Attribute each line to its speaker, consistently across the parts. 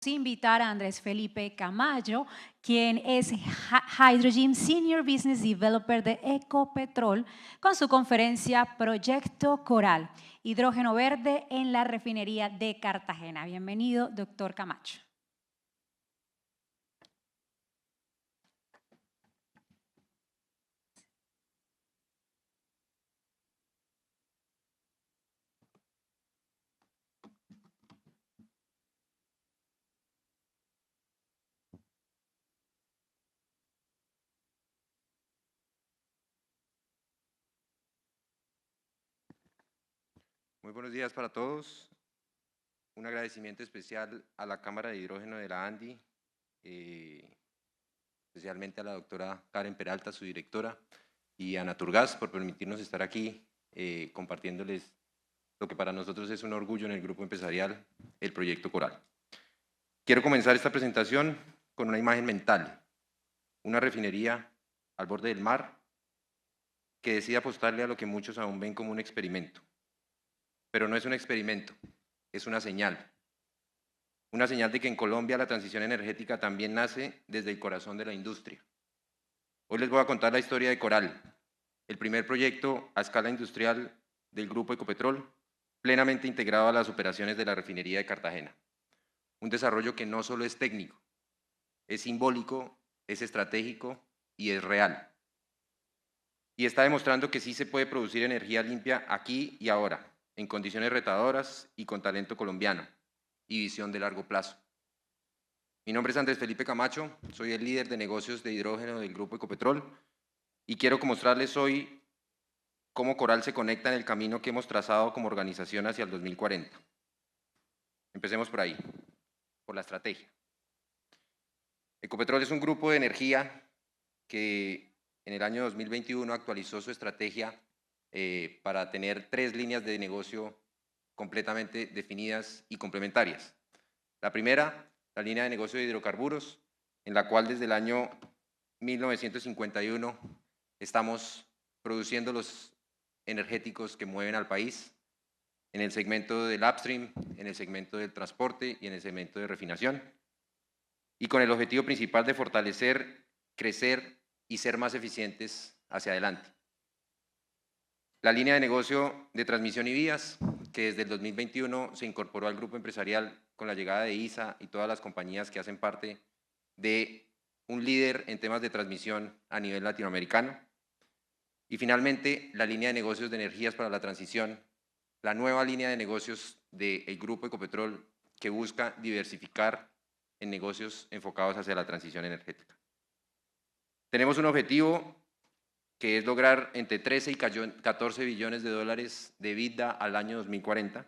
Speaker 1: invitar a Andrés Felipe Camacho, quien es Hydrogen Senior Business Developer de Ecopetrol, con su conferencia Proyecto Coral, hidrógeno verde en la refinería de Cartagena. Bienvenido, doctor Camacho.
Speaker 2: Muy buenos días para todos. Un agradecimiento especial a la Cámara de Hidrógeno de la ANDI, especialmente a la doctora Karen Peralta, su directora, y a Naturgas por permitirnos estar aquí compartiéndoles lo que para nosotros es un orgullo en el grupo empresarial, el Proyecto Coral. Quiero comenzar esta presentación con una imagen mental, una refinería al borde del mar que decide apostarle a lo que muchos aún ven como un experimento. Pero no es un experimento, es una señal. Una señal de que en Colombia la transición energética también nace desde el corazón de la industria. Hoy les voy a contar la historia de Coral, el primer proyecto a escala industrial del Grupo Ecopetrol, plenamente integrado a las operaciones de la refinería de Cartagena. Un desarrollo que no solo es técnico, es simbólico, es estratégico y es real. Y está demostrando que sí se puede producir energía limpia aquí y ahora, en condiciones retadoras y con talento colombiano y visión de largo plazo. Mi nombre es Andrés Felipe Camacho, soy el líder de negocios de hidrógeno del Grupo Ecopetrol y quiero mostrarles hoy cómo Coral se conecta en el camino que hemos trazado como organización hacia el 2040. Empecemos por ahí, por la estrategia. Ecopetrol es un grupo de energía que en el año 2021 actualizó su estrategia para tener 3 líneas de negocio completamente definidas y complementarias. La primera, la línea de negocio de hidrocarburos, en la cual desde el año 1951 estamos produciendo los energéticos que mueven al país en el segmento del upstream, en el segmento del transporte y en el segmento de refinación, y con el objetivo principal de fortalecer, crecer y ser más eficientes hacia adelante. La línea de negocio de transmisión y vías, que desde el 2021 se incorporó al grupo empresarial con la llegada de ISA y todas las compañías que hacen parte de un líder en temas de transmisión a nivel latinoamericano. Y finalmente, la línea de negocios de energías para la transición, la nueva línea de negocios del Grupo Ecopetrol que busca diversificar en negocios enfocados hacia la transición energética. Tenemos un objetivo que es lograr entre 13 y 14 billones de dólares de EBITDA al año 2040,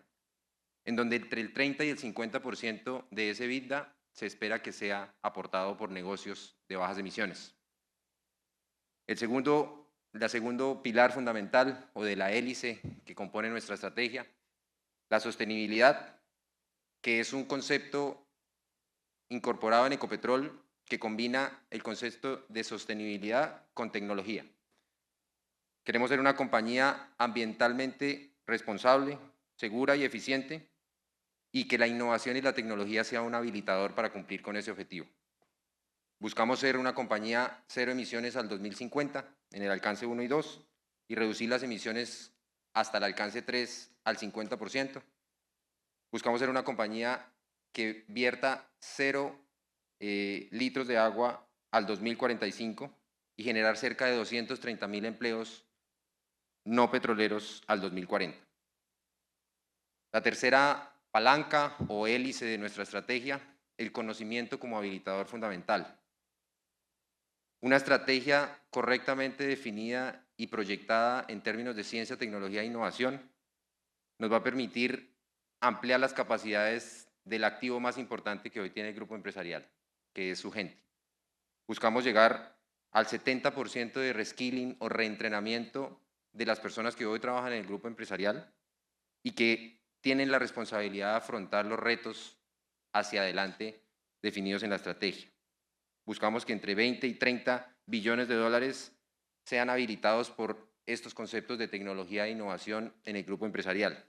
Speaker 2: en donde entre el 30 y el 50% de ese EBITDA se espera que sea aportado por negocios de bajas emisiones. El segundo pilar fundamental o de la hélice que compone nuestra estrategia, la sostenibilidad, que es un concepto incorporado en Ecopetrol que combina el concepto de sostenibilidad con tecnología. Queremos ser una compañía ambientalmente responsable, segura y eficiente, y que la innovación y la tecnología sea un habilitador para cumplir con ese objetivo. Buscamos ser una compañía cero emisiones al 2050, en el alcance 1 y 2, y reducir las emisiones hasta el alcance 3 al 50%. Buscamos ser una compañía que vierta 0 litros de agua al 2045 y generar cerca de 230.000 empleos no petroleros al 2040. La tercera palanca o hélice de nuestra estrategia, el conocimiento como habilitador fundamental. Una estrategia correctamente definida y proyectada en términos de ciencia, tecnología e innovación nos va a permitir ampliar las capacidades del activo más importante que hoy tiene el grupo empresarial, que es su gente. Buscamos llegar al 70% de reskilling o reentrenamiento de las personas que hoy trabajan en el grupo empresarial y que tienen la responsabilidad de afrontar los retos hacia adelante definidos en la estrategia. Buscamos que entre 20 y 30 billones de dólares sean habilitados por estos conceptos de tecnología e innovación en el grupo empresarial.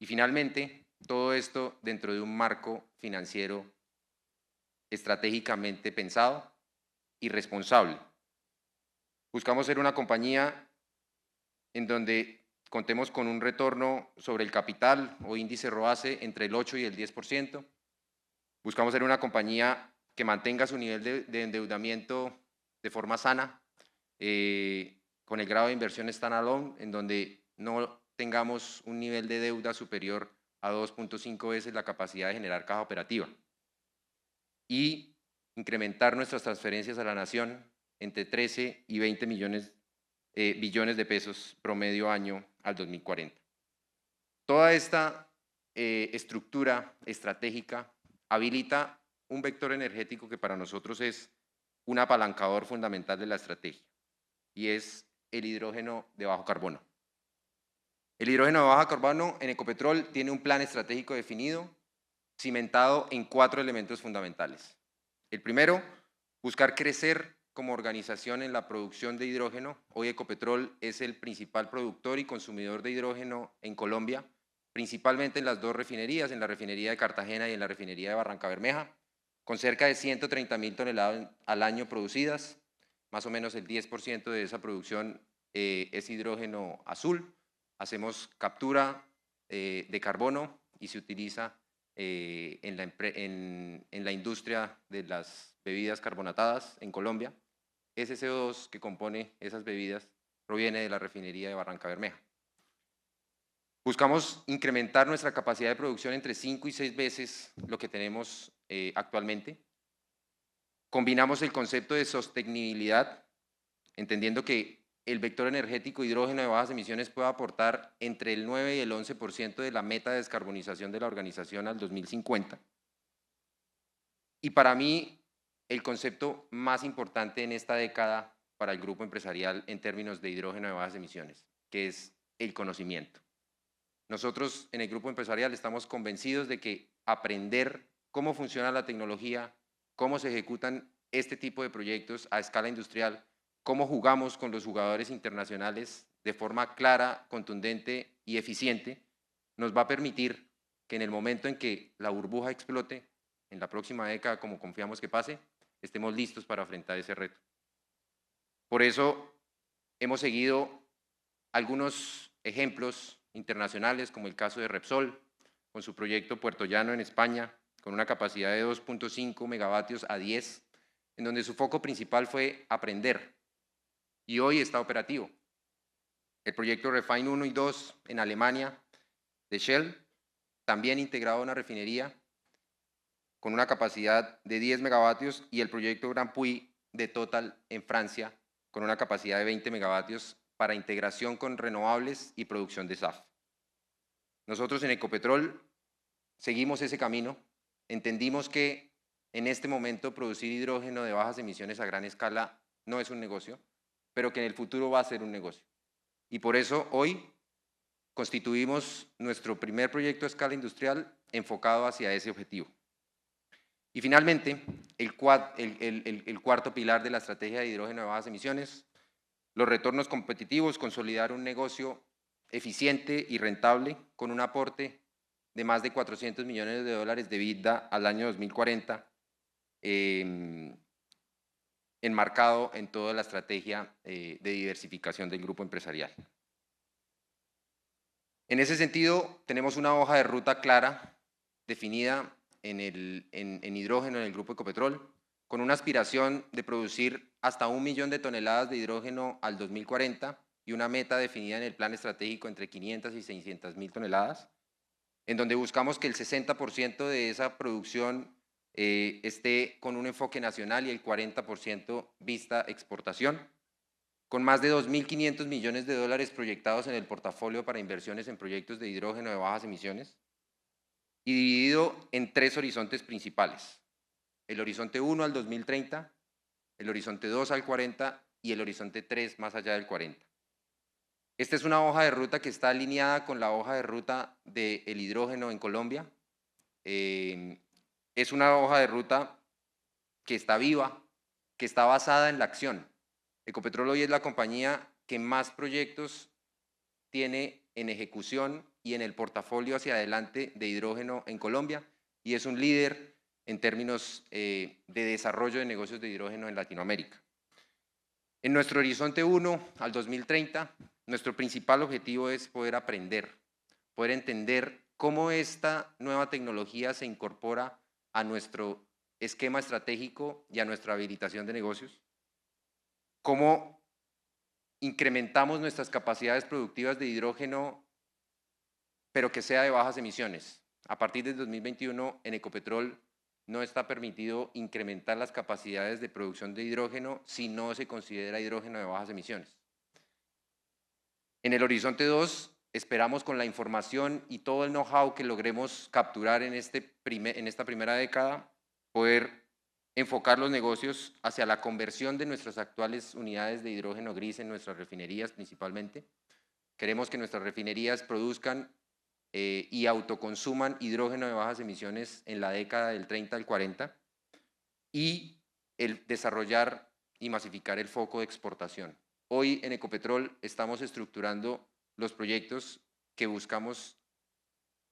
Speaker 2: Y finalmente, todo esto dentro de un marco financiero estratégicamente pensado y responsable. Buscamos ser una compañía en donde contemos con un retorno sobre el capital o índice ROACE entre el 8 y el 10%. Buscamos ser una compañía que mantenga su nivel de endeudamiento de forma sana, con el grado de inversión standalone, en donde no tengamos un nivel de deuda superior a 2.5 veces la capacidad de generar caja operativa. Y incrementar nuestras transferencias a la nación entre 13 y 20 billones de pesos promedio año al 2040. Toda esta estructura estratégica habilita un vector energético que para nosotros es un apalancador fundamental de la estrategia, y es el hidrógeno de bajo carbono. El hidrógeno de bajo carbono en Ecopetrol tiene un plan estratégico definido, cimentado en 4 elementos fundamentales. El primero, buscar crecer como organización en la producción de hidrógeno. Hoy Ecopetrol es el principal productor y consumidor de hidrógeno en Colombia, principalmente en las 2 refinerías, en la refinería de Cartagena y en la refinería de Barrancabermeja, con cerca de 130.000 toneladas al año producidas. Más o menos el 10% de esa producción es hidrógeno azul. Hacemos captura de carbono y se utiliza en la industria de las bebidas carbonatadas en Colombia. Ese CO2 que compone esas bebidas proviene de la refinería de Barrancabermeja. Buscamos incrementar nuestra capacidad de producción entre 5 y 6 veces lo que tenemos actualmente. Combinamos el concepto de sostenibilidad, entendiendo que el vector energético hidrógeno de bajas emisiones puede aportar entre el 9 y el 11% de la meta de descarbonización de la organización al 2050. Y para mí, el concepto más importante en esta década para el grupo empresarial en términos de hidrógeno de bajas emisiones, que es el conocimiento. Nosotros en el grupo empresarial estamos convencidos de que aprender cómo funciona la tecnología, cómo se ejecutan este tipo de proyectos a escala industrial, cómo jugamos con los jugadores internacionales de forma clara, contundente y eficiente, nos va a permitir que en el momento en que la burbuja explote, en la próxima década, como confiamos que pase, estemos listos para afrontar ese reto. Por eso hemos seguido algunos ejemplos internacionales, como el caso de Repsol, con su proyecto Puerto Llano en España, con una capacidad de 2.5 megavatios a 10, en donde su foco principal fue aprender, y hoy está operativo. El proyecto Refine 1 y 2 en Alemania, de Shell, también integrado a una refinería, con una capacidad de 10 megavatios, y el proyecto Grand Puy de Total en Francia, con una capacidad de 20 megavatios para integración con renovables y producción de SAF. Nosotros en Ecopetrol seguimos ese camino, entendimos que en este momento producir hidrógeno de bajas emisiones a gran escala no es un negocio, pero que en el futuro va a ser un negocio. Y por eso hoy constituimos nuestro primer proyecto a escala industrial enfocado hacia ese objetivo. Y finalmente, el cuarto pilar de la estrategia de hidrógeno de bajas emisiones, los retornos competitivos, consolidar un negocio eficiente y rentable con un aporte de más de 400 millones de dólares de EBITDA al año 2040, enmarcado en toda la estrategia de diversificación del grupo empresarial. En ese sentido, tenemos una hoja de ruta clara, definida en hidrógeno en el grupo Ecopetrol, con una aspiración de producir hasta 1 millón de toneladas de hidrógeno al 2040 y una meta definida en el plan estratégico entre 500 y 600.000 toneladas, en donde buscamos que el 60% de esa producción esté con un enfoque nacional y el 40% vista exportación, con más de 2.500 millones de dólares proyectados en el portafolio para inversiones en proyectos de hidrógeno de bajas emisiones, y dividido en 3 horizontes principales: el horizonte 1 al 2030, el horizonte 2 al 40 y el horizonte 3 más allá del 40. Esta es una hoja de ruta que está alineada con la hoja de ruta del hidrógeno en Colombia. Es una hoja de ruta que está viva, que está basada en la acción. Ecopetrol hoy es la compañía que más proyectos tiene en ejecución y en el portafolio hacia adelante de hidrógeno en Colombia, y es un líder en términos de desarrollo de negocios de hidrógeno en Latinoamérica. En nuestro horizonte 1 al 2030, nuestro principal objetivo es poder aprender, poder entender cómo esta nueva tecnología se incorpora a nuestro esquema estratégico y a nuestra habilitación de negocios, cómo incrementamos nuestras capacidades productivas de hidrógeno, pero que sea de bajas emisiones. A partir del 2021, en Ecopetrol no está permitido incrementar las capacidades de producción de hidrógeno si no se considera hidrógeno de bajas emisiones. En el horizonte 2, esperamos con la información y todo el know-how que logremos capturar en esta primera década, poder enfocar los negocios hacia la conversión de nuestras actuales unidades de hidrógeno gris en nuestras refinerías principalmente. Queremos que nuestras refinerías produzcan y autoconsuman hidrógeno de bajas emisiones en la década del 30 al 40 y el desarrollar y masificar el foco de exportación. Hoy en Ecopetrol estamos estructurando los proyectos que buscamos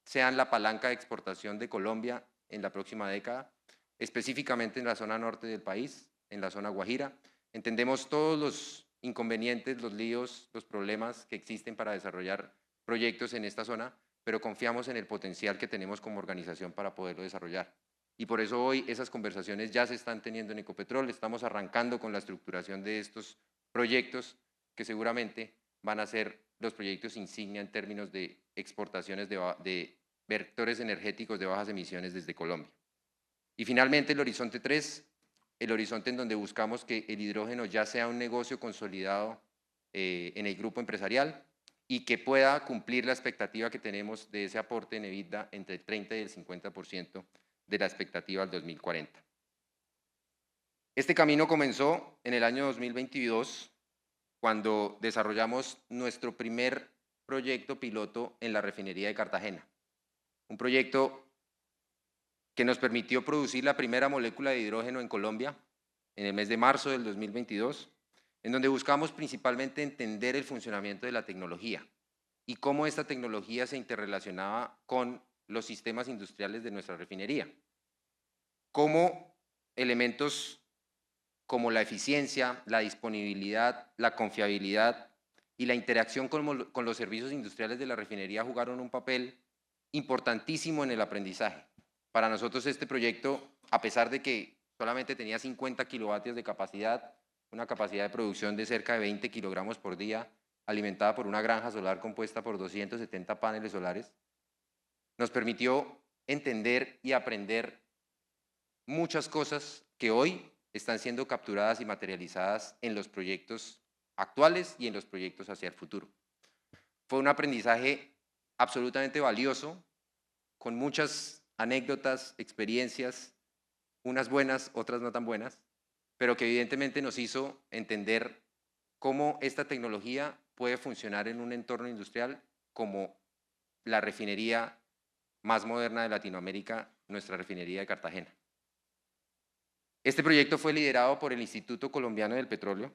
Speaker 2: sean la palanca de exportación de Colombia en la próxima década, específicamente en la zona norte del país, en la zona Guajira. Entendemos todos los inconvenientes, los líos, los problemas que existen para desarrollar proyectos en esta zona, pero confiamos en el potencial que tenemos como organización para poderlo desarrollar. Y por eso hoy esas conversaciones ya se están teniendo en Ecopetrol, estamos arrancando con la estructuración de estos proyectos que seguramente van a ser los proyectos insignia en términos de exportaciones de vectores energéticos de bajas emisiones desde Colombia. Y finalmente el horizonte 3, el horizonte en donde buscamos que el hidrógeno ya sea un negocio consolidado en el grupo empresarial y que pueda cumplir la expectativa que tenemos de ese aporte en EBITDA entre el 30 y el 50% de la expectativa al 2040. Este camino comenzó en el año 2022, cuando desarrollamos nuestro primer proyecto piloto en la refinería de Cartagena. Un proyecto que nos permitió producir la primera molécula de hidrógeno en Colombia en el mes de marzo del 2022, en donde buscamos principalmente entender el funcionamiento de la tecnología y cómo esta tecnología se interrelacionaba con los sistemas industriales de nuestra refinería. Cómo elementos como la eficiencia, la disponibilidad, la confiabilidad y la interacción con los servicios industriales de la refinería jugaron un papel importantísimo en el aprendizaje. Para nosotros este proyecto, a pesar de que solamente tenía 50 kilovatios de capacidad, una capacidad de producción de cerca de 20 kilogramos por día, alimentada por una granja solar compuesta por 270 paneles solares, nos permitió entender y aprender muchas cosas que hoy están siendo capturadas y materializadas en los proyectos actuales y en los proyectos hacia el futuro. Fue un aprendizaje absolutamente valioso, con muchas anécdotas, experiencias, unas buenas, otras no tan buenas, pero que evidentemente nos hizo entender cómo esta tecnología puede funcionar en un entorno industrial como la refinería más moderna de Latinoamérica, nuestra refinería de Cartagena. Este proyecto fue liderado por el Instituto Colombiano del Petróleo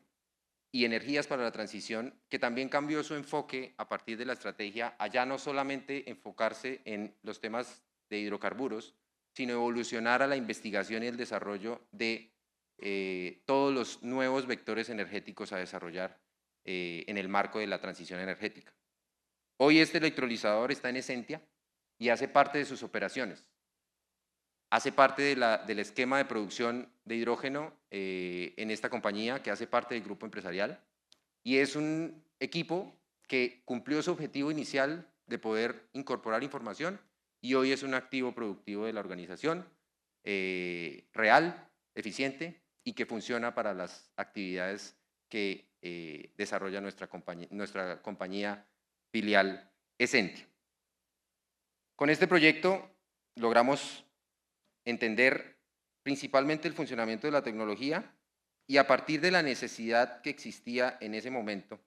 Speaker 2: y Energías para la Transición, que también cambió su enfoque a partir de la estrategia a ya no solamente enfocarse en los temas de hidrocarburos, sino evolucionar a la investigación y el desarrollo de todos los nuevos vectores energéticos a desarrollar en el marco de la transición energética. Hoy este electrolizador está en Esentia y hace parte de sus operaciones. Hace parte del esquema de producción de hidrógeno en esta compañía que hace parte del grupo empresarial y es un equipo que cumplió su objetivo inicial de poder incorporar información y hoy es un activo productivo de la organización real, eficiente y que funciona para las actividades que desarrolla nuestra compañía filial Esentia. Con este proyecto logramos entender principalmente el funcionamiento de la tecnología y a partir de la necesidad que existía en ese momento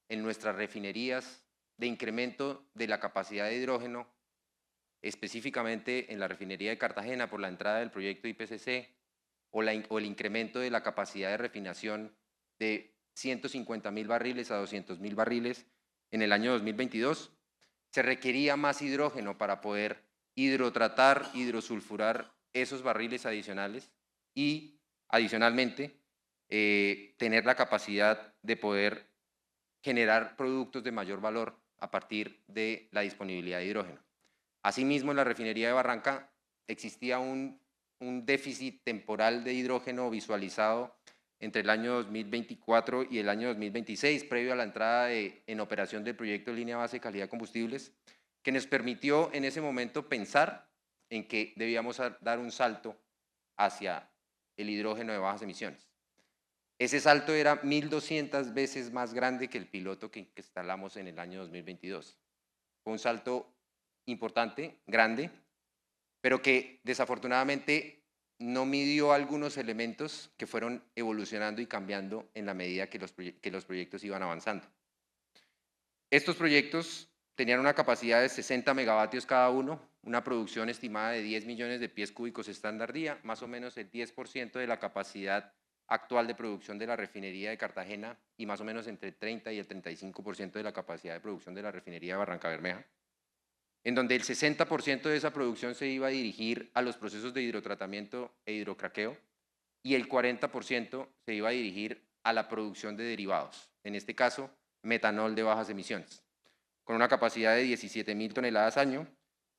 Speaker 2: en nuestras refinerías de incremento de la capacidad de hidrógeno, específicamente en la refinería de Cartagena por la entrada del proyecto IPCC o el incremento de la capacidad de refinación de 150.000 barriles a 200.000 barriles en el año 2022, se requería más hidrógeno para poder hidrotratar, hidrosulfurar esos barriles adicionales y, adicionalmente, tener la capacidad de poder generar productos de mayor valor a partir de la disponibilidad de hidrógeno. Asimismo, en la refinería de Barranca existía un déficit temporal de hidrógeno visualizado entre el año 2024 y el año 2026, previo a la entrada en operación del proyecto de línea base de calidad de combustibles, que nos permitió en ese momento pensar en que debíamos dar un salto hacia el hidrógeno de bajas emisiones. Ese salto era 1.200 veces más grande que el piloto que instalamos en el año 2022. Fue un salto importante, grande, pero que desafortunadamente no midió algunos elementos que fueron evolucionando y cambiando en la medida que los proyectos iban avanzando. Estos proyectos tenían una capacidad de 60 megavatios cada uno, una producción estimada de 10 millones de pies cúbicos estándar día, más o menos el 10% de la capacidad actual de producción de la refinería de Cartagena y más o menos entre el 30 y el 35% de la capacidad de producción de la refinería de Barrancabermeja, en donde el 60% de esa producción se iba a dirigir a los procesos de hidrotratamiento e hidrocraqueo y el 40% se iba a dirigir a la producción de derivados, en este caso, metanol de bajas emisiones, con una capacidad de 17.000 toneladas año,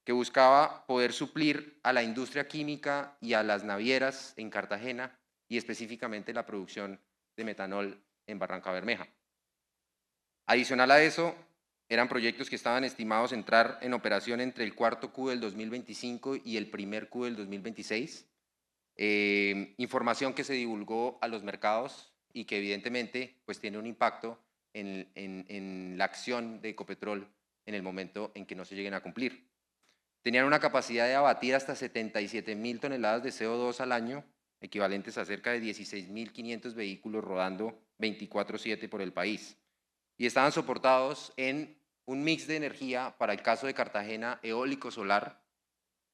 Speaker 2: que buscaba poder suplir a la industria química y a las navieras en Cartagena y específicamente la producción de metanol en Barrancabermeja. Adicional a eso, eran proyectos que estaban estimados a entrar en operación entre el cuarto Q del 2025 y el primer Q del 2026. Información que se divulgó a los mercados y que evidentemente pues, tiene un impacto en la acción de Ecopetrol en el momento en que no se lleguen a cumplir. Tenían una capacidad de abatir hasta 77.000 toneladas de CO2 al año, equivalentes a cerca de 16.500 vehículos rodando 24/7 por el país. Y estaban soportados en un mix de energía, para el caso de Cartagena, eólico-solar,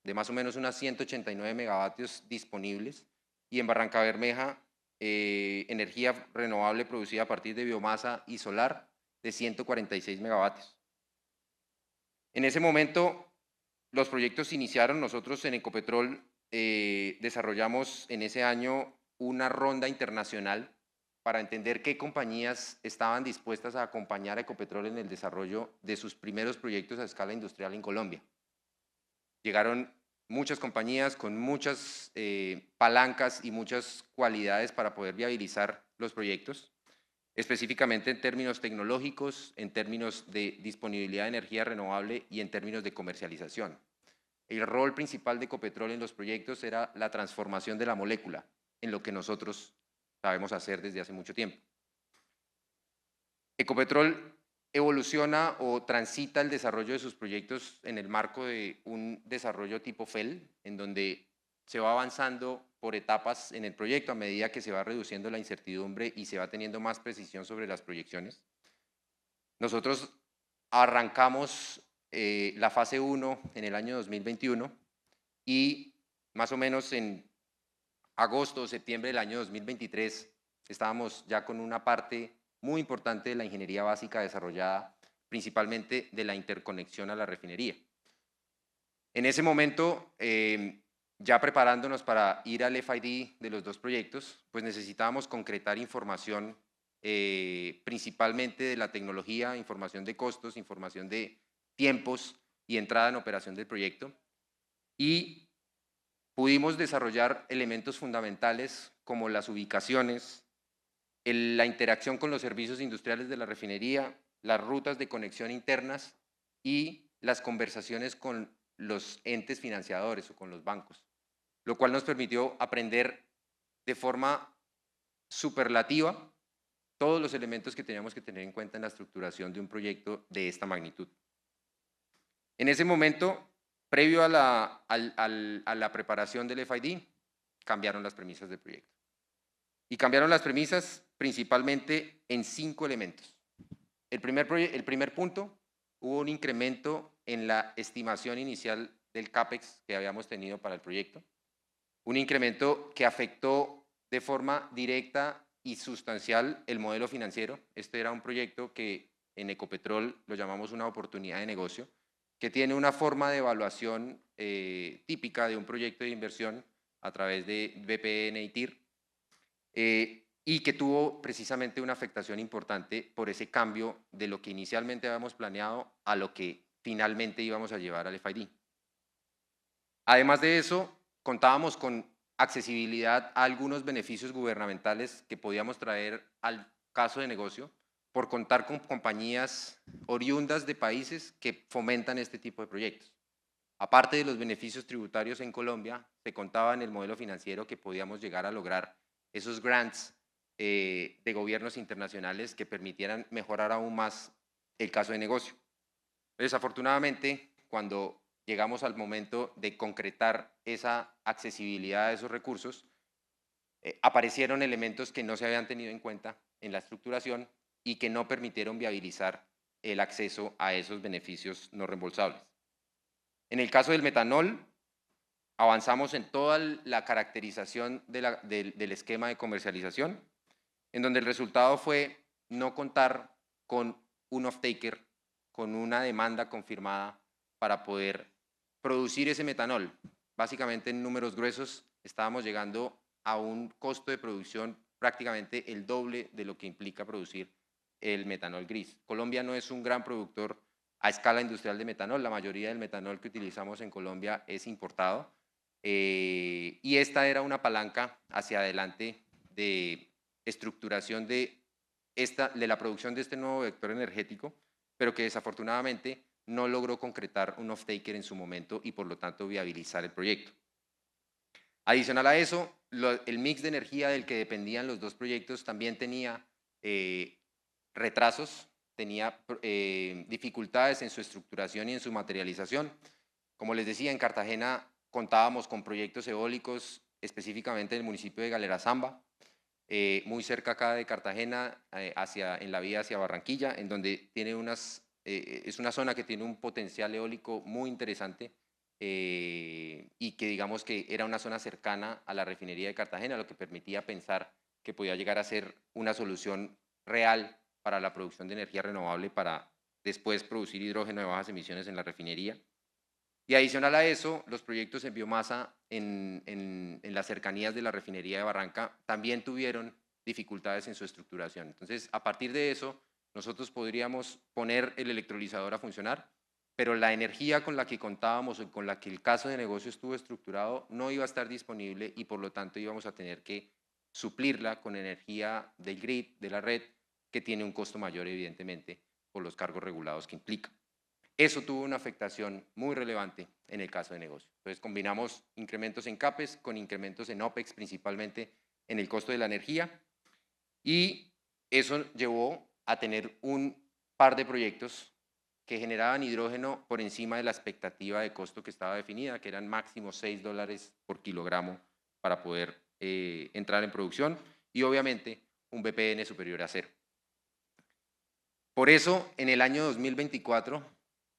Speaker 2: de más o menos unas 189 megavatios disponibles, y en Barrancabermeja, energía renovable producida a partir de biomasa y solar de 146 megavatios. En ese momento, los proyectos se iniciaron. Nosotros en Ecopetrol desarrollamos en ese año una ronda internacional para entender qué compañías estaban dispuestas a acompañar a Ecopetrol en el desarrollo de sus primeros proyectos a escala industrial en Colombia. Llegaron muchas compañías con muchas palancas y muchas cualidades para poder viabilizar los proyectos, específicamente en términos tecnológicos, en términos de disponibilidad de energía renovable y en términos de comercialización. El rol principal de Ecopetrol en los proyectos era la transformación de la molécula, en lo que nosotros sabemos hacer desde hace mucho tiempo. Ecopetrol evoluciona o transita el desarrollo de sus proyectos en el marco de un desarrollo tipo FEL, en donde se va avanzando por etapas en el proyecto a medida que se va reduciendo la incertidumbre y se va teniendo más precisión sobre las proyecciones. Nosotros arrancamos la fase 1 en el año 2021 y más o menos en agosto o septiembre del año 2023 estábamos ya con una parte muy importante de la ingeniería básica desarrollada, principalmente de la interconexión a la refinería. En ese momento, ya preparándonos para ir al FID de los dos proyectos, pues necesitábamos concretar información principalmente de la tecnología, información de costos, información de tiempos y entrada en operación del proyecto. Y pudimos desarrollar elementos fundamentales como las ubicaciones, la interacción con los servicios industriales de la refinería, las rutas de conexión internas y las conversaciones con los entes financiadores o con los bancos, lo cual nos permitió aprender de forma superlativa todos los elementos que teníamos que tener en cuenta en la estructuración de un proyecto de esta magnitud. En ese momento, previo a la preparación del FID, cambiaron las premisas del proyecto. Y cambiaron las premisas principalmente en 5 elementos. El primer punto, hubo un incremento en la estimación inicial del CAPEX que habíamos tenido para el proyecto. Un incremento que afectó de forma directa y sustancial el modelo financiero. Este era un proyecto que en Ecopetrol lo llamamos una oportunidad de negocio, que tiene una forma de evaluación típica de un proyecto de inversión, a través de VPN y TIR, y que tuvo precisamente una afectación importante por ese cambio de lo que inicialmente habíamos planeado a lo que finalmente íbamos a llevar al FID. Además de eso, contábamos con accesibilidad a algunos beneficios gubernamentales que podíamos traer al caso de negocio por contar con compañías oriundas de países que fomentan este tipo de proyectos. Aparte de los beneficios tributarios en Colombia, se contaba en el modelo financiero que podíamos llegar a lograr esos grants de gobiernos internacionales que permitieran mejorar aún más el caso de negocio. Desafortunadamente, cuando llegamos al momento de concretar esa accesibilidad a esos recursos, aparecieron elementos que no se habían tenido en cuenta en la estructuración y que no permitieron viabilizar el acceso a esos beneficios no reembolsables. En el caso del metanol, avanzamos en toda la caracterización del esquema de comercialización, en donde el resultado fue no contar con un off-taker, con una demanda confirmada para poder producir ese metanol. Básicamente, en números gruesos, estábamos llegando a un costo de producción prácticamente el doble de lo que implica producir el metanol gris. Colombia no es un gran productor a escala industrial de metanol. La mayoría del metanol que utilizamos en Colombia es importado. Y esta era una palanca hacia adelante de estructuración de la producción de este nuevo vector energético, pero que desafortunadamente no logró concretar un off-taker en su momento y por lo tanto viabilizar el proyecto. Adicional a eso, el mix de energía del que dependían los dos proyectos también tenía retrasos, tenía dificultades en su estructuración y en su materialización. Como les decía, en Cartagena contábamos con proyectos eólicos, específicamente en el municipio de Galera Zamba, muy cerca acá de Cartagena, en la vía hacia Barranquilla, en donde tiene es una zona que tiene un potencial eólico muy interesante y que digamos que era una zona cercana a la refinería de Cartagena, lo que permitía pensar que podía llegar a ser una solución real para la producción de energía renovable para después producir hidrógeno de bajas emisiones en la refinería. Y adicional a eso, los proyectos en biomasa en las cercanías de la refinería de Barranca también tuvieron dificultades en su estructuración. Entonces, a partir de eso, nosotros podríamos poner el electrolizador a funcionar, pero la energía con la que contábamos o con la que el caso de negocio estuvo estructurado no iba a estar disponible y por lo tanto íbamos a tener que suplirla con energía del grid, de la red, que tiene un costo mayor evidentemente por los cargos regulados que implica. Eso tuvo una afectación muy relevante en el caso de negocio. Entonces combinamos incrementos en CAPEX con incrementos en OPEX, principalmente en el costo de la energía, y eso llevó a tener un par de proyectos que generaban hidrógeno por encima de la expectativa de costo que estaba definida, que eran máximo $6 por kilogramo para poder entrar en producción, y obviamente un BPN superior a 0. Por eso, en el año 2024,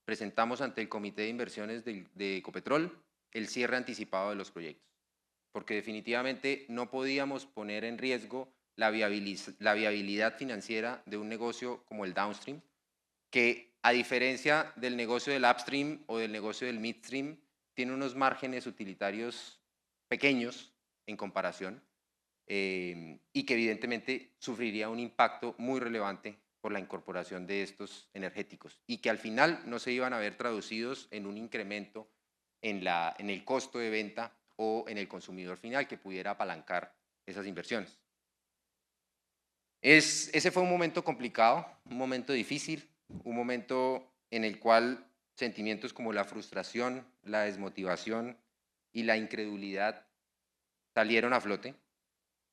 Speaker 2: presentamos ante el Comité de Inversiones de Ecopetrol el cierre anticipado de los proyectos, porque definitivamente no podíamos poner en riesgo la viabilidad financiera de un negocio como el downstream, que a diferencia del negocio del upstream o del negocio del midstream, tiene unos márgenes utilitarios pequeños en comparación y que evidentemente sufriría un impacto muy relevante por la incorporación de estos energéticos y que al final no se iban a ver traducidos en un incremento en el costo de venta o en el consumidor final que pudiera apalancar esas inversiones. Ese fue un momento complicado, un momento difícil, un momento en el cual sentimientos como la frustración, la desmotivación y la incredulidad salieron a flote.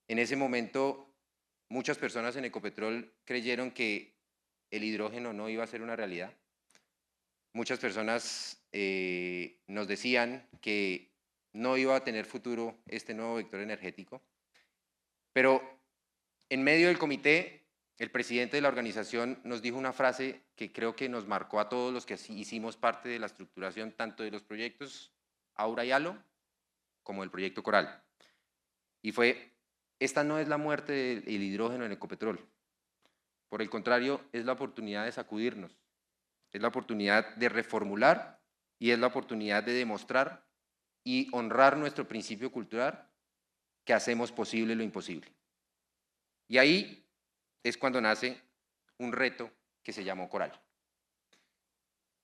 Speaker 2: En ese momento, muchas personas en Ecopetrol creyeron que el hidrógeno no iba a ser una realidad. Muchas personas nos decían que no iba a tener futuro este nuevo vector energético. Pero en medio del comité, el presidente de la organización nos dijo una frase que creo que nos marcó a todos los que hicimos parte de la estructuración tanto de los proyectos Aura y Halo como del proyecto Coral. Y fue: esta no es la muerte del hidrógeno en Ecopetrol. Por el contrario, es la oportunidad de sacudirnos, es la oportunidad de reformular y es la oportunidad de demostrar y honrar nuestro principio cultural, que hacemos posible lo imposible. Y ahí es cuando nace un reto que se llamó Coral.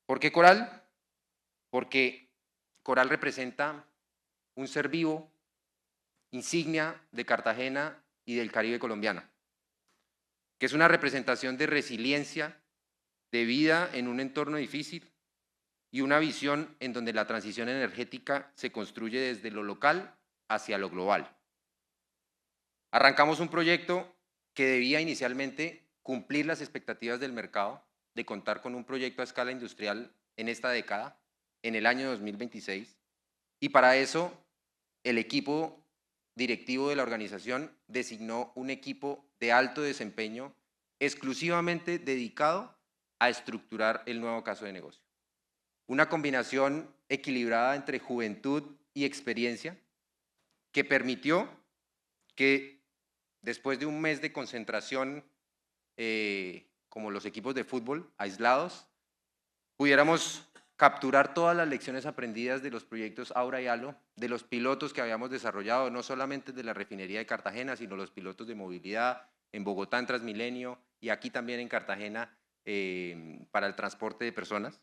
Speaker 2: ¿Por qué Coral? Porque Coral representa un ser vivo, insignia de Cartagena y del Caribe colombiano, que es una representación de resiliencia, de vida en un entorno difícil y una visión en donde la transición energética se construye desde lo local hacia lo global. Arrancamos un proyecto que debía inicialmente cumplir las expectativas del mercado, de contar con un proyecto a escala industrial en esta década, en el año 2026, y para eso el equipo directivo de la organización designó un equipo de alto desempeño exclusivamente dedicado a estructurar el nuevo caso de negocio. Una combinación equilibrada entre juventud y experiencia que permitió que después de un mes de concentración, como los equipos de fútbol aislados, pudiéramos capturar todas las lecciones aprendidas de los proyectos Aura y Halo, de los pilotos que habíamos desarrollado, no solamente de la refinería de Cartagena, sino los pilotos de movilidad en Bogotá, en Transmilenio, y aquí también en Cartagena para el transporte de personas,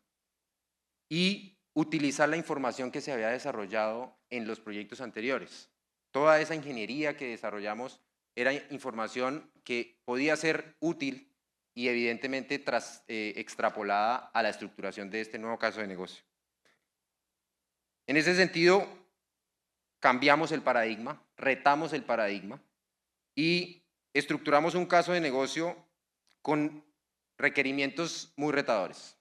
Speaker 2: y utilizar la información que se había desarrollado en los proyectos anteriores. Toda esa ingeniería que desarrollamos era información que podía ser útil y evidentemente extrapolada a la estructuración de este nuevo caso de negocio. En ese sentido, cambiamos el paradigma, retamos el paradigma y estructuramos un caso de negocio con requerimientos muy retadores.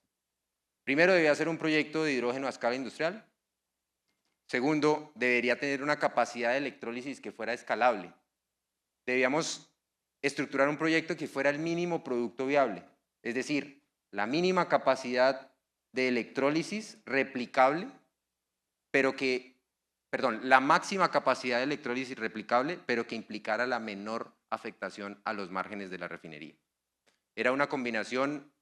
Speaker 2: Primero, debía ser un proyecto de hidrógeno a escala industrial. Segundo, debería tener una capacidad de electrólisis que fuera escalable. Debíamos estructurar un proyecto que fuera el mínimo producto viable, es decir, la mínima capacidad de electrólisis replicable, la máxima capacidad de electrólisis replicable, pero que implicara la menor afectación a los márgenes de la refinería. Era una combinación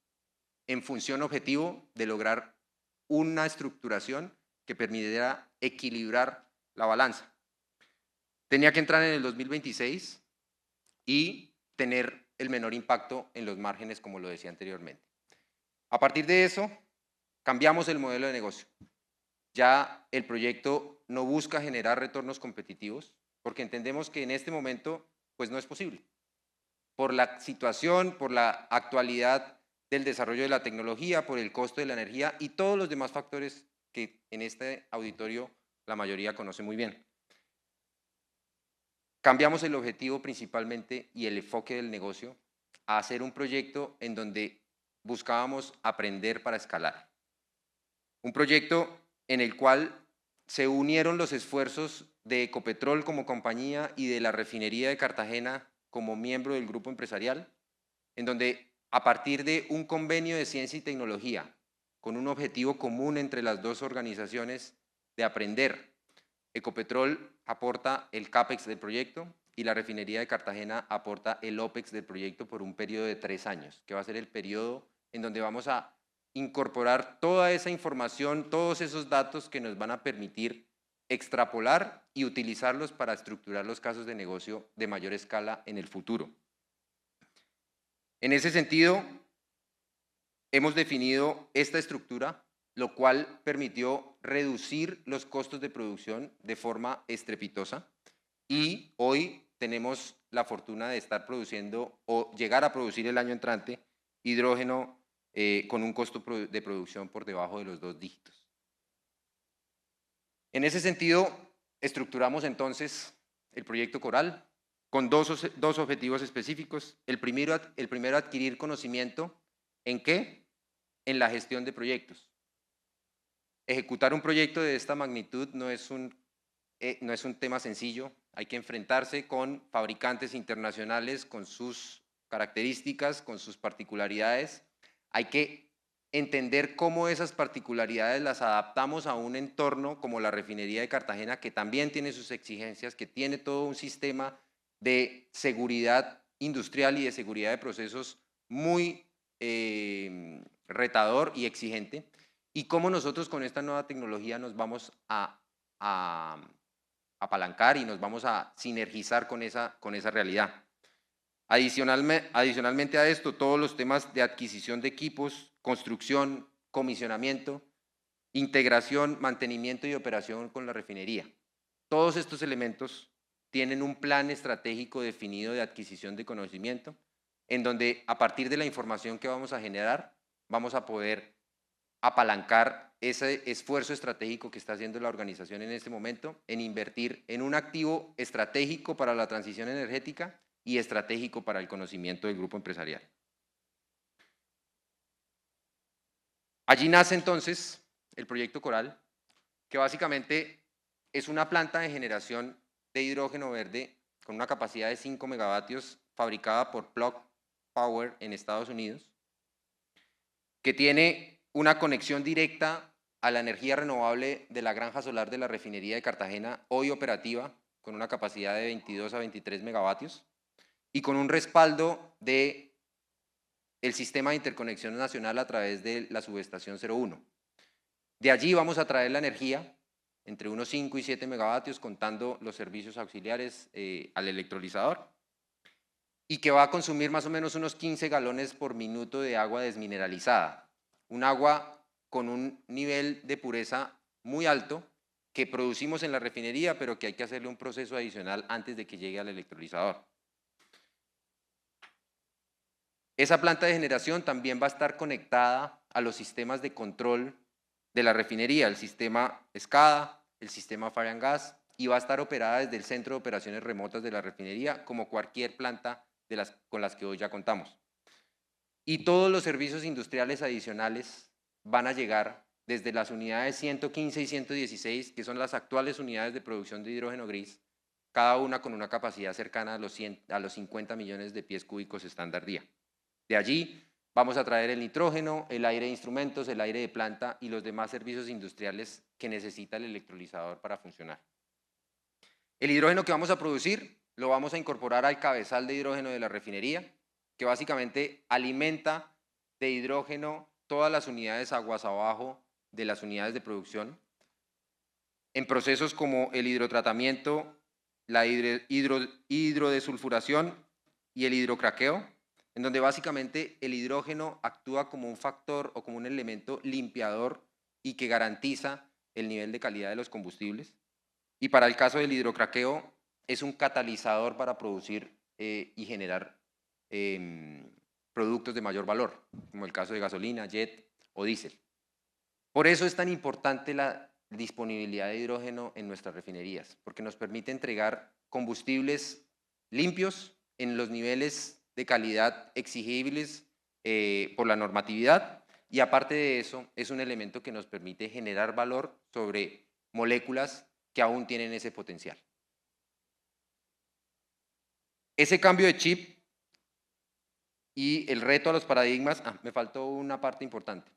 Speaker 2: en función objetivo de lograr una estructuración que permitiera equilibrar la balanza. Tenía que entrar en el 2026 y tener el menor impacto en los márgenes, como lo decía anteriormente. A partir de eso, cambiamos el modelo de negocio. Ya el proyecto no busca generar retornos competitivos, porque entendemos que en este momento pues no es posible. Por la situación, por la actualidad del desarrollo de la tecnología, por el costo de la energía y todos los demás factores que en este auditorio la mayoría conoce muy bien. Cambiamos el objetivo principalmente y el enfoque del negocio a hacer un proyecto en donde buscábamos aprender para escalar. Un proyecto en el cual se unieron los esfuerzos de Ecopetrol como compañía y de la refinería de Cartagena como miembro del grupo empresarial, en donde a partir de un convenio de ciencia y tecnología, con un objetivo común entre las dos organizaciones de aprender, Ecopetrol aporta el CAPEX del proyecto y la refinería de Cartagena aporta el OPEX del proyecto por un periodo de 3 años, que va a ser el periodo en donde vamos a incorporar toda esa información, todos esos datos que nos van a permitir extrapolar y utilizarlos para estructurar los casos de negocio de mayor escala en el futuro. En ese sentido, hemos definido esta estructura, lo cual permitió reducir los costos de producción de forma estrepitosa y hoy tenemos la fortuna de estar produciendo o llegar a producir el año entrante hidrógeno con un costo de producción por debajo de los 2 dígitos. En ese sentido, estructuramos entonces el proyecto Coral con dos objetivos específicos. El primero, adquirir conocimiento ¿en qué? En la gestión de proyectos. Ejecutar un proyecto de esta magnitud no es un tema sencillo. Hay que enfrentarse con fabricantes internacionales, con sus características, con sus particularidades. Hay que entender cómo esas particularidades las adaptamos a un entorno como la refinería de Cartagena, que también tiene sus exigencias, que tiene todo un sistema de seguridad industrial y de seguridad de procesos muy retador y exigente, y cómo nosotros con esta nueva tecnología nos vamos a a apalancar y nos vamos a sinergizar con esa realidad. Adicionalmente a esto, todos los temas de adquisición de equipos, construcción, comisionamiento, integración, mantenimiento y operación con la refinería. Todos estos elementos tienen un plan estratégico definido de adquisición de conocimiento, en donde a partir de la información que vamos a generar, vamos a poder apalancar ese esfuerzo estratégico que está haciendo la organización en este momento en invertir en un activo estratégico para la transición energética y estratégico para el conocimiento del grupo empresarial. Allí nace entonces el proyecto Coral, que básicamente es una planta de generación de hidrógeno verde con una capacidad de 5 megavatios fabricada por Plug Power en Estados Unidos, que tiene una conexión directa a la energía renovable de la granja solar de la refinería de Cartagena, hoy operativa, con una capacidad de 22 a 23 megavatios, y con un respaldo del sistema de interconexión nacional a través de la subestación 01. De allí vamos a traer la energía entre unos 5 y 7 megavatios, contando los servicios auxiliares al electrolizador, y que va a consumir más o menos unos 15 galones por minuto de agua desmineralizada. Un agua con un nivel de pureza muy alto que producimos en la refinería, pero que hay que hacerle un proceso adicional antes de que llegue al electrolizador. Esa planta de generación también va a estar conectada a los sistemas de control de la refinería, el sistema SCADA, el sistema Fire and Gas, y va a estar operada desde el Centro de Operaciones Remotas de la refinería, como cualquier planta con las que hoy ya contamos. Y todos los servicios industriales adicionales van a llegar desde las unidades 115 y 116, que son las actuales unidades de producción de hidrógeno gris, cada una con una capacidad cercana a los 50 millones de pies cúbicos estándar día. De allí vamos a traer el nitrógeno, el aire de instrumentos, el aire de planta y los demás servicios industriales que necesita el electrolizador para funcionar. El hidrógeno que vamos a producir lo vamos a incorporar al cabezal de hidrógeno de la refinería, que básicamente alimenta de hidrógeno todas las unidades aguas abajo de las unidades de producción, en procesos como el hidrotratamiento, la hidrodesulfuración y el hidrocraqueo, en donde básicamente el hidrógeno actúa como un factor o como un elemento limpiador y que garantiza el nivel de calidad de los combustibles. Y para el caso del hidrocraqueo, es un catalizador para producir y generar productos de mayor valor, como el caso de gasolina, jet o diésel. Por eso es tan importante la disponibilidad de hidrógeno en nuestras refinerías, porque nos permite entregar combustibles limpios en los niveles de calidad exigibles por la normatividad, y aparte de eso, es un elemento que nos permite generar valor sobre moléculas que aún tienen ese potencial. Ese cambio de chip y el reto a los paradigmas, me faltó una parte importante.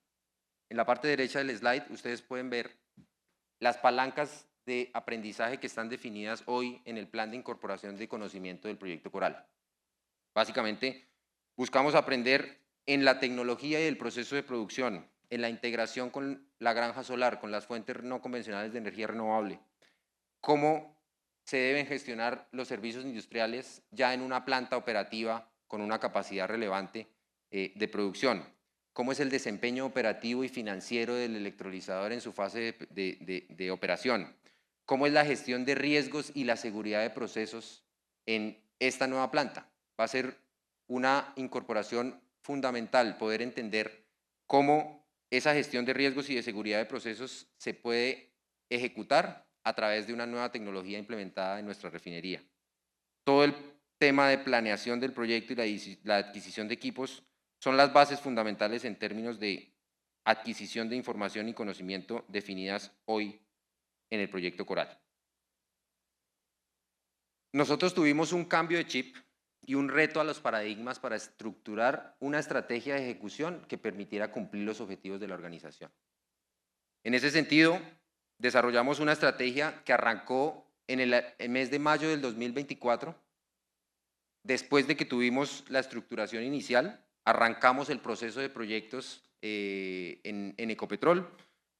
Speaker 2: En la parte derecha del slide ustedes pueden ver las palancas de aprendizaje que están definidas hoy en el plan de incorporación de conocimiento del proyecto Coral. Básicamente, buscamos aprender en la tecnología y el proceso de producción, en la integración con la granja solar, con las fuentes no convencionales de energía renovable, cómo se deben gestionar los servicios industriales ya en una planta operativa con una capacidad relevante de producción, cómo es el desempeño operativo y financiero del electrolizador en su fase de operación, cómo es la gestión de riesgos y la seguridad de procesos en esta nueva planta. Va a ser una incorporación fundamental poder entender cómo esa gestión de riesgos y de seguridad de procesos se puede ejecutar a través de una nueva tecnología implementada en nuestra refinería. Todo el tema de planeación del proyecto y la adquisición de equipos son las bases fundamentales en términos de adquisición de información y conocimiento definidas hoy en el proyecto Coral. Nosotros tuvimos un cambio de chip y un reto a los paradigmas para estructurar una estrategia de ejecución que permitiera cumplir los objetivos de la organización. En ese sentido, desarrollamos una estrategia que arrancó en el mes de mayo del 2024. Después de que tuvimos la estructuración inicial, arrancamos el proceso de proyectos en Ecopetrol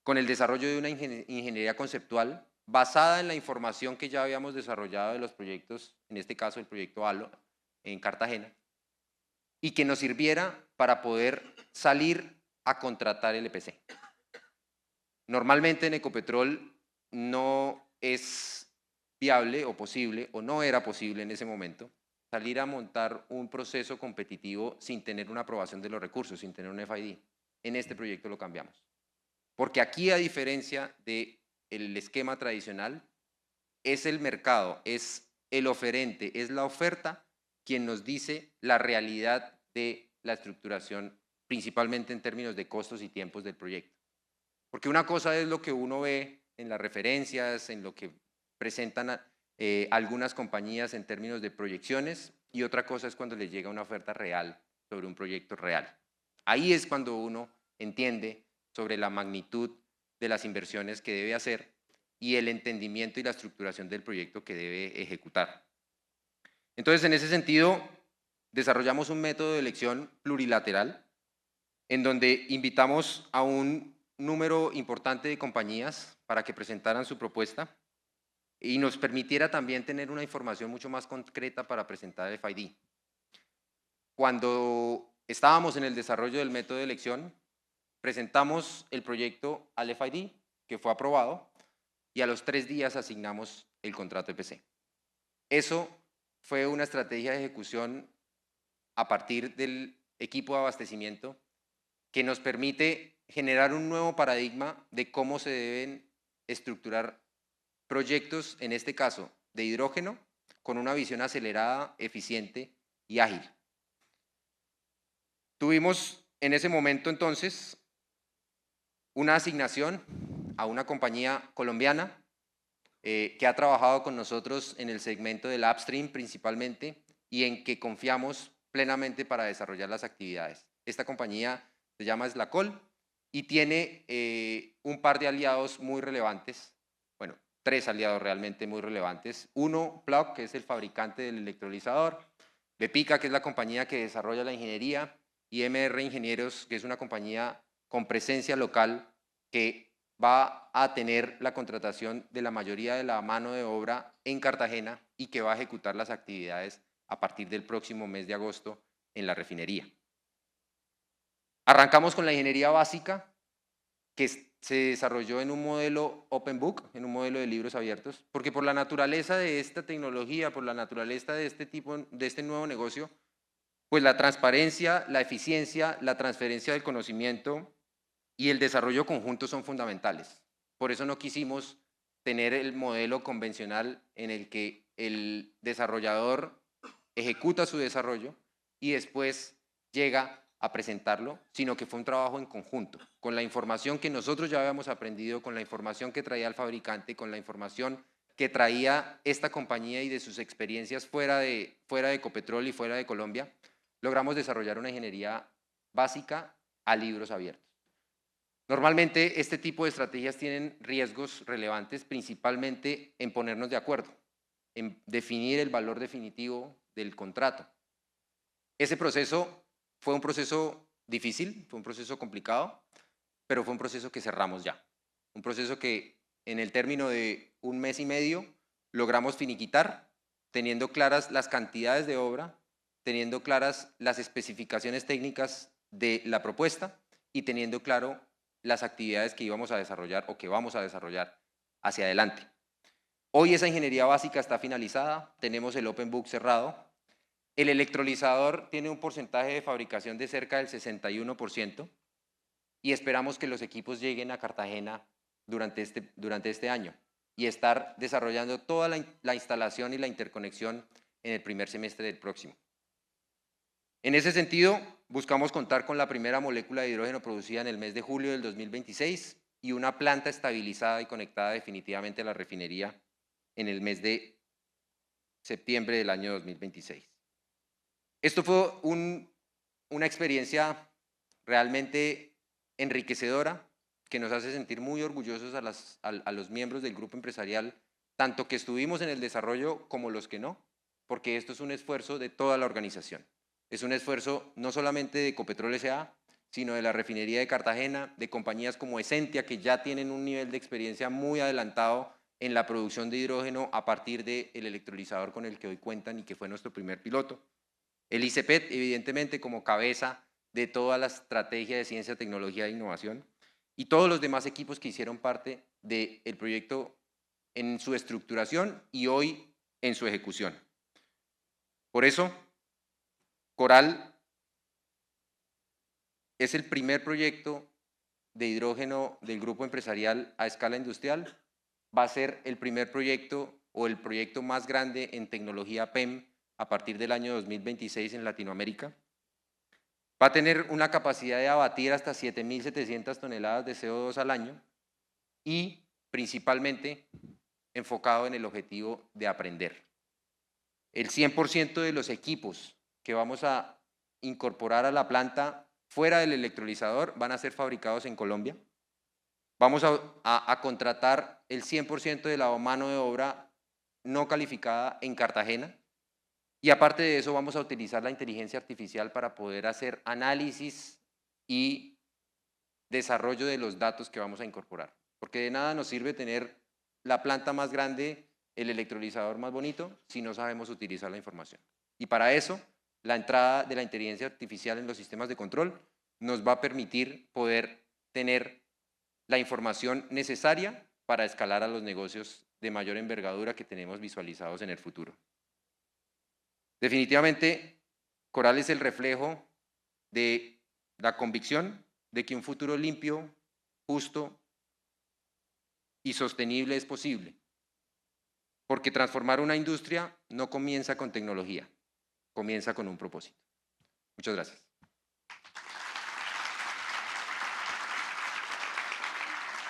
Speaker 2: con el desarrollo de una ingeniería conceptual basada en la información que ya habíamos desarrollado de los proyectos, en este caso el proyecto ALO en Cartagena, y que nos sirviera para poder salir a contratar el EPC. Normalmente en Ecopetrol no es viable o posible, o no era posible en ese momento, salir a montar un proceso competitivo sin tener una aprobación de los recursos, sin tener un FID. En este proyecto lo cambiamos. Porque aquí, a diferencia del esquema tradicional, es el mercado, es el oferente, es la oferta quien nos dice la realidad de la estructuración, principalmente en términos de costos y tiempos del proyecto. Porque una cosa es lo que uno ve en las referencias, en lo que presentan algunas compañías en términos de proyecciones, y otra cosa es cuando les llega una oferta real sobre un proyecto real. Ahí es cuando uno entiende sobre la magnitud de las inversiones que debe hacer y el entendimiento y la estructuración del proyecto que debe ejecutar. Entonces, en ese sentido, desarrollamos un método de elección plurilateral en donde invitamos a un número importante de compañías para que presentaran su propuesta y nos permitiera también tener una información mucho más concreta para presentar el FID. Cuando estábamos en el desarrollo del método de elección, presentamos el proyecto al FID, que fue aprobado, y a los 3 días asignamos el contrato EPC. Eso fue una estrategia de ejecución a partir del equipo de abastecimiento que nos permite generar un nuevo paradigma de cómo se deben estructurar proyectos, en este caso de hidrógeno, con una visión acelerada, eficiente y ágil. Tuvimos en ese momento entonces una asignación a una compañía colombiana que ha trabajado con nosotros en el segmento del upstream principalmente y en que confiamos plenamente para desarrollar las actividades. Esta compañía se llama Slacol y tiene un par de aliados muy relevantes, bueno, 3 aliados realmente muy relevantes. Uno, Plug, que es el fabricante del electrolizador, Bepica, que es la compañía que desarrolla la ingeniería, y MR Ingenieros, que es una compañía con presencia local que va a tener la contratación de la mayoría de la mano de obra en Cartagena y que va a ejecutar las actividades a partir del próximo mes de agosto en la refinería. Arrancamos con la ingeniería básica, que se desarrolló en un modelo open book, en un modelo de libros abiertos, porque por la naturaleza de esta tecnología, por la naturaleza de este nuevo negocio, pues la transparencia, la eficiencia, la transferencia del conocimiento y el desarrollo conjunto son fundamentales. Por eso no quisimos tener el modelo convencional en el que el desarrollador ejecuta su desarrollo y después llega a presentarlo, sino que fue un trabajo en conjunto, con la información que nosotros ya habíamos aprendido, con la información que traía el fabricante, con la información que traía esta compañía y de sus experiencias fuera de Ecopetrol y fuera de Colombia, logramos desarrollar una ingeniería básica a libros abiertos. Normalmente este tipo de estrategias tienen riesgos relevantes, principalmente en ponernos de acuerdo, en definir el valor definitivo del contrato. Ese proceso fue un proceso difícil, fue un proceso complicado, pero fue un proceso que cerramos ya. Un proceso que en el término de 1 mes y medio logramos finiquitar, teniendo claras las cantidades de obra, teniendo claras las especificaciones técnicas de la propuesta y teniendo claro las actividades que íbamos a desarrollar o que vamos a desarrollar hacia adelante. Hoy esa ingeniería básica está finalizada, tenemos el Open Book cerrado. El electrolizador tiene un porcentaje de fabricación de cerca del 61% y esperamos que los equipos lleguen a Cartagena durante este año y estar desarrollando toda la instalación y la interconexión en el primer semestre del próximo. En ese sentido, buscamos contar con la primera molécula de hidrógeno producida en el mes de julio del 2026 y una planta estabilizada y conectada definitivamente a la refinería en el mes de septiembre del año 2026. Esto fue una experiencia realmente enriquecedora que nos hace sentir muy orgullosos a los miembros del grupo empresarial, tanto que estuvimos en el desarrollo como los que no, porque esto es un esfuerzo de toda la organización. Es un esfuerzo no solamente de Ecopetrol S.A., sino de la refinería de Cartagena, de compañías como Esentia, que ya tienen un nivel de experiencia muy adelantado en la producción de hidrógeno a partir del electrolizador con el que hoy cuentan y que fue nuestro primer piloto. El ICEPET, evidentemente, como cabeza de toda la estrategia de ciencia, tecnología e innovación, y todos los demás equipos que hicieron parte del proyecto en su estructuración y hoy en su ejecución. Por eso, Coral es el primer proyecto de hidrógeno del grupo empresarial a escala industrial. Va a ser el primer proyecto o el proyecto más grande en tecnología PEM a partir del año 2026 en Latinoamérica. Va a tener una capacidad de abatir hasta 7.700 toneladas de CO2 al año y principalmente enfocado en el objetivo de aprender. El 100% de los equipos que vamos a incorporar a la planta fuera del electrolizador van a ser fabricados en Colombia. Vamos a contratar el 100% de la mano de obra no calificada en Cartagena. Y aparte de eso vamos a utilizar la inteligencia artificial para poder hacer análisis y desarrollo de los datos que vamos a incorporar. Porque de nada nos sirve tener la planta más grande, el electrolizador más bonito, si no sabemos utilizar la información. Y para eso, la entrada de la inteligencia artificial en los sistemas de control nos va a permitir poder tener la información necesaria para escalar a los negocios de mayor envergadura que tenemos visualizados en el futuro. Definitivamente, Coral es el reflejo de la convicción de que un futuro limpio, justo y sostenible es posible. Porque transformar una industria no comienza con tecnología, comienza con un propósito. Muchas gracias.